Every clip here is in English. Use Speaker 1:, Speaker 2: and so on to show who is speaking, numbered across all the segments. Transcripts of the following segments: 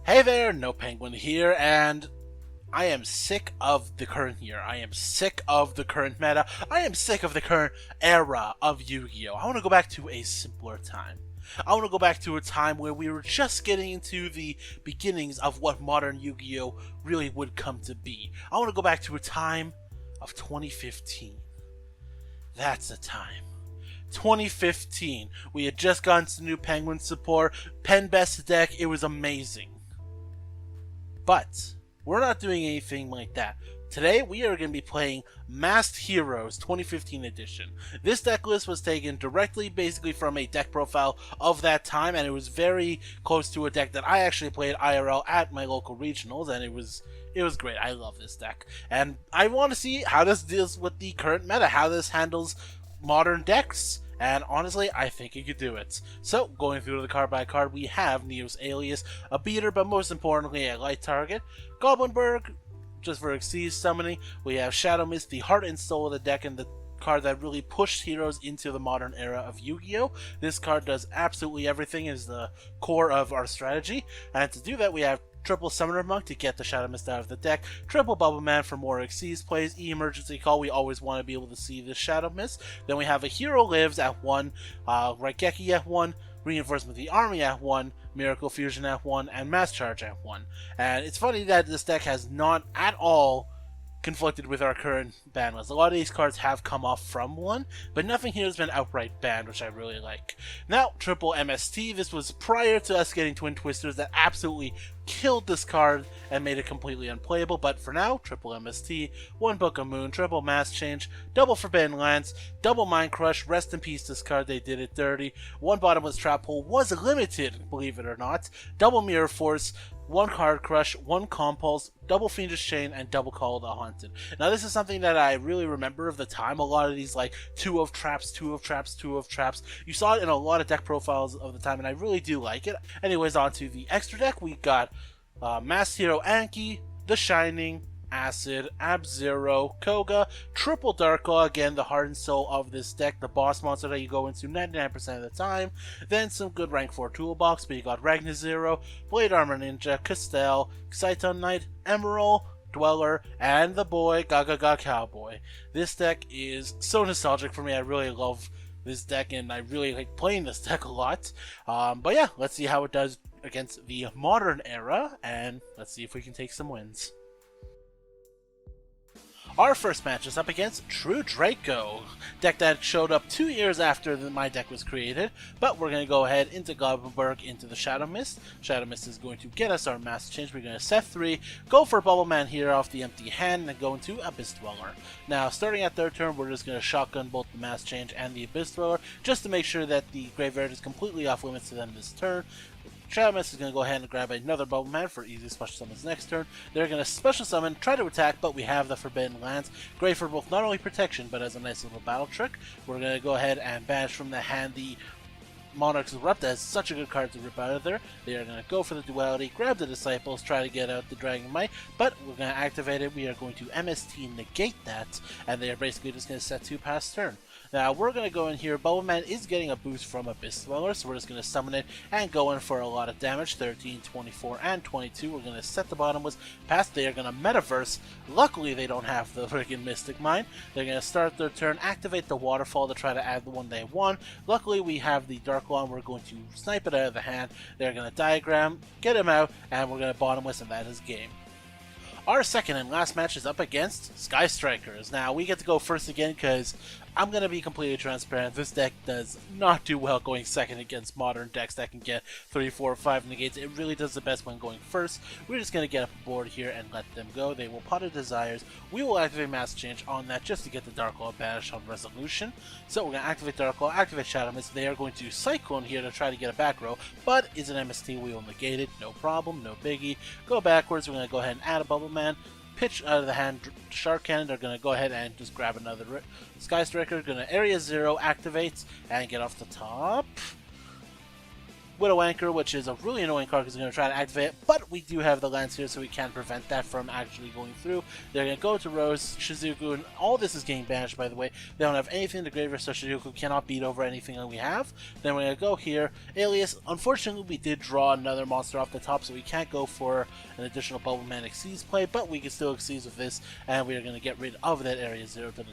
Speaker 1: Hey there, Nopenguin here, and I am sick of the current year. I am sick of the current meta. I am sick of the current era of Yu-Gi-Oh! I want to go back to a simpler time. I want to go back to a time where we were just getting into the beginnings of what modern Yu-Gi-Oh! Really would come to be. I want to go back to a time of 2015. That's the time. 2015. We had just gotten some new Penguin support. Pen Best deck. It was amazing. But we're not doing anything like that. Today we are going to be playing Masked Heroes 2015 edition. This deck list was taken directly basically from a deck profile of that time, and it was very close to a deck that I actually played IRL at my local regionals, and it was great. I love this deck. And I want to see how this deals with the current meta, how this handles modern decks. And honestly, I think he could do it. So, going through the card by card, we have Neo's Alias, a beater, but most importantly, a light target. Goblinberg, just for Xyz summoning. We have Shadow Mist, the heart and soul of the deck, and the card that really pushed heroes into the modern era of Yu-Gi-Oh! This card does absolutely everything, is the core of our strategy. And to do that, we have triple Summoner Monk to get the Shadow Mist out of the deck, triple Bubble Man for more Xyz plays, Emergency Call, we always want to be able to see this Shadow Mist. Then we have a Hero Lives at 1, Raigeki at 1, Reinforcement of the Army at 1, Miracle Fusion at 1, and Mass Charge at 1. And it's funny that this deck has not at all conflicted with our current ban list. A lot of these cards have come off from 1, but nothing here has been outright banned, which I really like. Now, triple MST. This was prior to us getting Twin Twisters that absolutely killed this card and made it completely unplayable, but for now, triple MST, 1 Book of Moon, triple Mass Change, double Forbidden Lands, double Mind Crush, rest in peace this card, they did it dirty. 1 Bottomless Trap Hole was limited, believe it or not, double Mirror Force, 1 Card Crush, 1 Compulse, double Fiendish Chain, and double Call of the Haunted. Now this is something that I really remember of the time. A lot of these like 2 of traps, 2 of traps, 2 of traps. You saw it in a lot of deck profiles of the time, and I really do like it. Anyways, on to the extra deck. We got Masked Hero Anki, The Shining, Acid, Ab-Zero, Koga, triple Dark Claw, again the heart and soul of this deck, the boss monster that you go into 99% of the time. Then some good rank 4 toolbox, but you got Ragnar Zero, Blade Armor Ninja, Castell, Exciton Knight, Emerald, Dweller, and the boy Gaga Cowboy. This deck is so nostalgic for me. I really love this deck, and I really like playing this deck a lot. But yeah, let's see how it does against the modern era, and let's see if we can take some wins. Our first match is up against True Draco, deck that showed up 2 years after my deck was created, but we're going to go ahead into Goblinberg into the Shadow Mist. Shadow Mist is going to get us our Mass Change. We're going to set 3, go for Bubble Man here off the empty hand, and then go into Abyss Dweller. Now, starting at third turn, we're just going to shotgun both the Mass Change and the Abyss Dweller, just to make sure that the graveyard is completely off limits to them this turn. Shadow Mist is going to go ahead and grab another Bubble Man for easy special summons next turn. They're going to special summon, try to attack, but we have the Forbidden Lands. Great for both not only protection, but as a nice little battle trick. We're going to go ahead and banish from the hand the Monarch's Erupt. That is such a good card to rip out of there. They are going to go for the Duality, grab the Disciples, try to get out the Dragon Might, but we're going to activate it. We are going to MST negate that, and they are basically just going to set 2 past turn. Now, we're going to go in here. Bubble Man is getting a boost from Abyss Dweller, so we're just going to summon it and go in for a lot of damage. 13, 24, and 22. We're going to set the bottomless past. They are going to Metaverse. Luckily, they don't have the freaking Mystic Mine. They're going to start their turn, activate the Waterfall to try to add the one they want. Luckily, we have the Dark Law, and we're going to snipe it out of the hand. They're going to Diagram, get him out, and we're going to bottomless, and that is game. Our second and last match is up against Sky Strikers. Now, we get to go first again because I'm going to be completely transparent. This deck does not do well going second against modern decks that can get 3, 4, 5 negates. It really does the best when going first. We're just going to get up aboard here and let them go. They will Pot of Desires. We will activate Mass Change on that just to get the Dark Claw banished on Resolution. So we're going to activate Dark Claw, activate Shadow Mist. They are going to Cyclone here to try to get a back row, but is an MST. We will negate it. No problem, no biggie. Go backwards. We're going to go ahead and add a Bubble Man. Pitch out of the hand Shark Cannon. They're going to go ahead and just grab another Sky Striker. Going to Area 0, activate, and get off the top. Widow Anchor, which is a really annoying card because they're going to try to activate it, but we do have the Lance here, so we can prevent that from actually going through. They're going to go to Rose, Shizuku, and all this is getting banished, by the way. They don't have anything in the graveyard, so Shizuku cannot beat over anything that we have. Then we're going to go here. Alias, unfortunately, we did draw another monster off the top, so we can't go for an additional Bubble Man Exceeds play, but we can still Exceeds with this, and we are going to get rid of that Area 0 to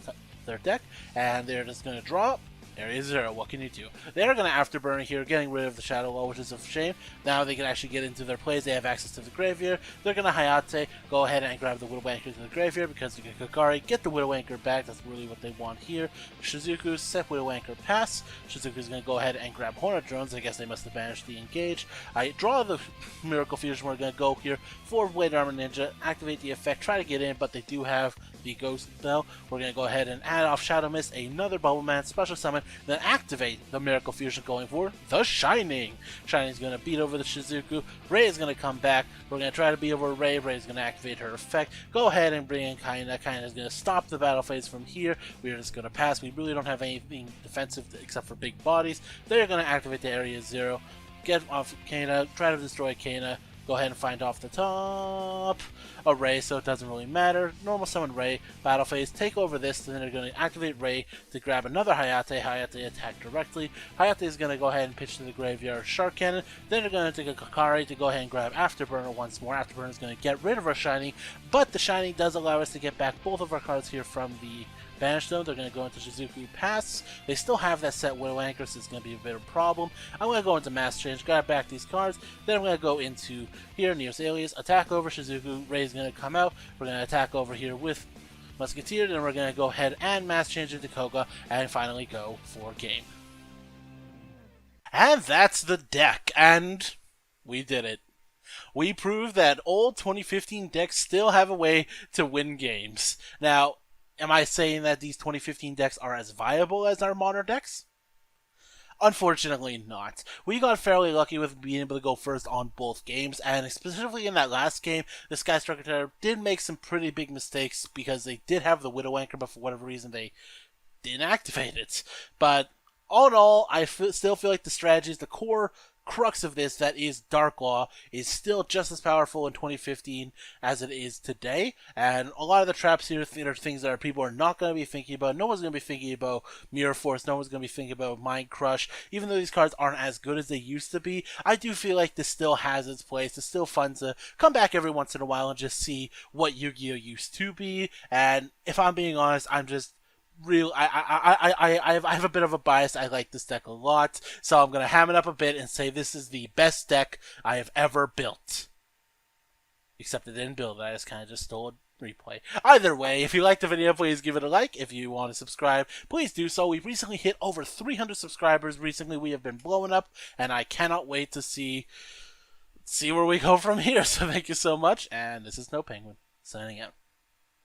Speaker 1: their deck, and they're just going to draw Area 0, what can you do? They're going to Afterburn here, getting rid of the Shadow Wall, which is a shame. Now they can actually get into their plays. They have access to the graveyard. They're going to Hayate, go ahead and grab the Widow Anchor to the graveyard because they can Kakari, get the Widow Anchor back. That's really what they want here. Shizuku, set Widow Anchor pass. Shizuku's going to go ahead and grab Hornet Drones. I guess they must have banished the Engage. I draw the Miracle Fusion. We're going to go here for Blade Armor Ninja, activate the effect, try to get in, but they do have the Ghost Bell. We're going to go ahead and add off Shadow Mist, another Bubble Man, Special Summon, then activate the Miracle Fusion going for the Shining. Shining's going to beat over the Shizuku. Ray is going to come back. We're going to try to beat over Ray. Ray's going to activate her effect. Go ahead and bring in Kaina. Kaina's going to stop the battle phase from here. We're just going to pass. We really don't have anything defensive except for big bodies. They're going to activate the Area 0. Get off Kaina. Try to destroy Kaina. Go ahead and find off the top a Ray, so it doesn't really matter. Normal summon Ray, battle phase, take over this, and then they're going to activate Ray to grab another Hayate. Hayate attack directly. Hayate is going to go ahead and pitch to the graveyard Shark Cannon. Then they're going to take a Kakari to go ahead and grab Afterburner once more. Afterburner is going to get rid of our Shining, but the Shining does allow us to get back both of our cards here from the Banish Zone. They're going to go into Shizuku Pass. They still have that set Widow Anchor, so it's going to be a bit of a problem. I'm going to go into Mass Change, grab back these cards. Then I'm going to go into here, Neos Alias, attack over Shizuku. Ray's going to come out. We're going to attack over here with Musketeer. Then we're going to go ahead and Mass Change into Koga and finally go for game. And that's the deck, and we did it. We proved that old 2015 decks still have a way to win games. Now, am I saying that these 2015 decks are as viable as our modern decks? Unfortunately not. We got fairly lucky with being able to go first on both games, and specifically in that last game, the Sky Striker Terror did make some pretty big mistakes because they did have the Widow Anchor, but for whatever reason they didn't activate it. But all in all, I still feel like the strategies, the core crux of this, that is Dark Law, is still just as powerful in 2015 as it is today, and a lot of the traps here are things that people are not going to be thinking about. No one's going to be thinking about Mirror Force, no one's going to be thinking about Mind Crush. Even though these cards aren't as good as they used to be, I do feel like this still has its place. It's still fun to come back every once in a while and just see what Yu-Gi-Oh! Used to be, and if I'm being honest, I'm just I have a bit of a bias. I like this deck a lot, so I'm going to ham it up a bit and say this is the best deck I have ever built. Except I didn't build it, I just kind of just stole a replay. Either way, if you liked the video, please give it a like. If you want to subscribe, please do so. We recently hit over 300 subscribers. Recently, we have been blowing up, and I cannot wait to see where we go from here. So thank you so much, and this is Nopenguin, signing out.